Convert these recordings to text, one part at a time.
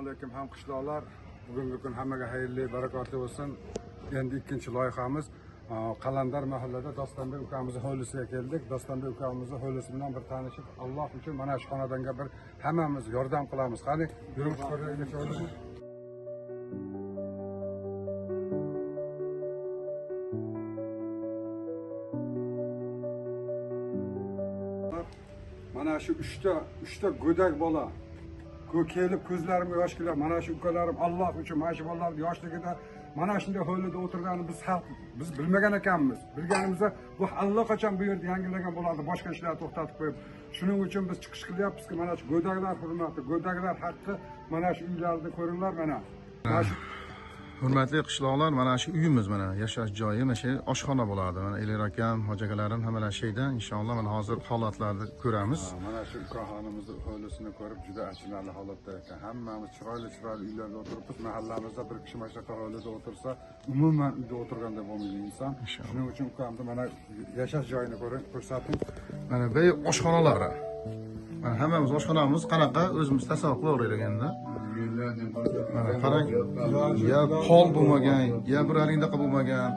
alaykum hamqishloqlar. Bugungi kun hammaga xayrli, barakatli bo'lsin. Endi ikkinchi loyihamiz Qalandar mahallada Dostonbek ukamizni hovlisiga keldik. Dostonbek ukamizni hovlisi bilan bir tanishib, Alloh uchun mana shu xonadonga bir hammamiz yordam qilamiz. Qani, yuring ko'raylik. Mana shu uchta go'dak bola kelib ko'zlarimga yosh keladi. Mana shu ukalarim Alloh uchun mana shu bolalar yoshligida mana shunday hovlida o'tirganini biz bilmagan ekanmiz. Bilganimizda bu allaqachon bu yerda yangilangan bo'lardi, boshqa ishlarni to'xtatib qo'yib. Shuning uchun biz chiqish qilyapmizki, mana shu go'daklar hurmati, go'daklar haqqi mana shu uylarni ko'ringlar mana. Hurmatli qishloqlar, mana shu uyimiz, mana yashash joyi, mana shu oshxona bo'ladi. Mana Elir akam, hoji akalarim hammalar şeyda, inshaalloh mana hozir holatlarni ko'ramiz. Mana shu ukaxonimizni hovlisini ko'rib juda achinarli holatda ekan. Hammamiz chiroyli uylarda o'tiribmiz. Mahallamizda bir kishi mana shu hovlida o'tirsa, umuman uyda o'tirganda bo'lmaydi inson. Shuning uchun ukamni mana yashash joyini ko'rsating. Mana bu oshxonalari. Mana hammamiz oshxonamiz qanaqa o'zimiz tasavvur qilaveraylik endi. Mana qarang, ya pol bo'lmagan, ya bir alindaqa bo'lmagan.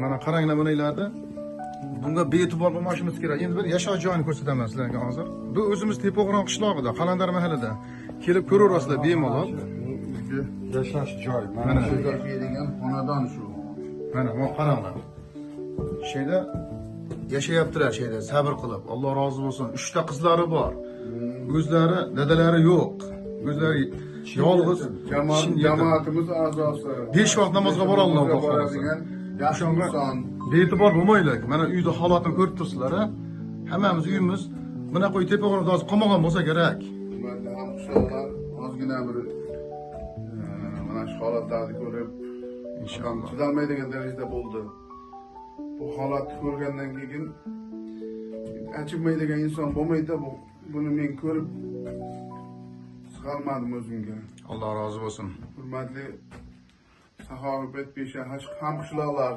Mana qaranglar bularni. Bunga bee'tibor bo'lmashimiz kerak. Endi bir yashash joyini ko'rsataman sizlarga hozir. Bu o'zimiz Tepog'ron qishlog'ida, Qalandar mahallada. Kelib ko'raverasizlar bemalol. Yashash joy. Mana shu degan xonadon shu. Mana bu qaranglar. Şeyda yashayaptilar şeyda sabr qilib. Alloh rozi bo'lsin. 3 ta qizlari bor. O'zlari, dadalari yo'q. O'zlari yolg'iz Jamoatimiz a'zosi. 5 vaqt namozga bora oladi degan yaxshi inson. Bee'tibor bo'lmaylik. Mana uyda holatni ko'rib turibsizlar, ha? Hammamiz uyimiz buna qo'y Tepog'ronda hozir qolmagan bo'lsa kerak. Hamqishloqlar ozgina bir mana shu holatlarni ko'rib, Inshaalloh chidolmaydigan darajada bo'ldi. Bu holatni ko'rgandan keyin achinmaydigan inson bo'lmaydi. Buni men ko'rib chiqarmadim o'zimga. Alloh rozi bo'lsin. Hurmatli saxovat pesha hamqishloqlar,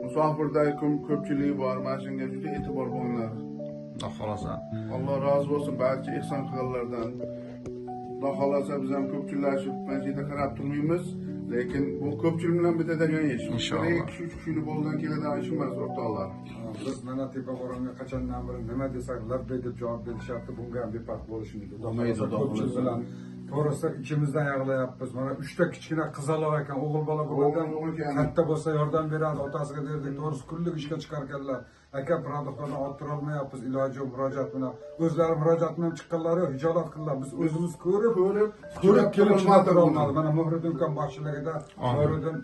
musofirdagi ko'pchilik bor. Mana shunga juda e'tibor bo'linglar. Alloh xolasa. Alloh rozi bo'lsin barcha ehson qilganlardan. Alloh xolasa biz ham ko'pchillashib mana shu yerda qarab turmaymiz, lekin bu ko'pchilik bilan bitadigan ish. Inshaalloh. 2-3 kishini bo'ldan keladigan ish emas, o'rtoqlar. Biz mana Tepog'ronga qachondan beri nima desak labbay deb javob berishyapti. Bunga ham befarq bo'lishimiz. Ko'pchilik bilan to'g'risi ichimizdan yig'layapmiz. Mana 3 ta kichkina qizaloq ekan, o'g'il bola bo'lgan, katta bo'lsa yordam beradi, otasiga derdik. To'g'risi kunlik ishga chiqarganlar. Aka produktlarni orttira olmayapmiz, iloji yo'q murojaat bilan. O'zlari murojaat bilan chiqqanlari yo'q, hijolat qildilar. Biz o'zimiz ko'rib kelib chiqarib olmadik. Mana Muhriddin ukam boshchiligida Muhriddin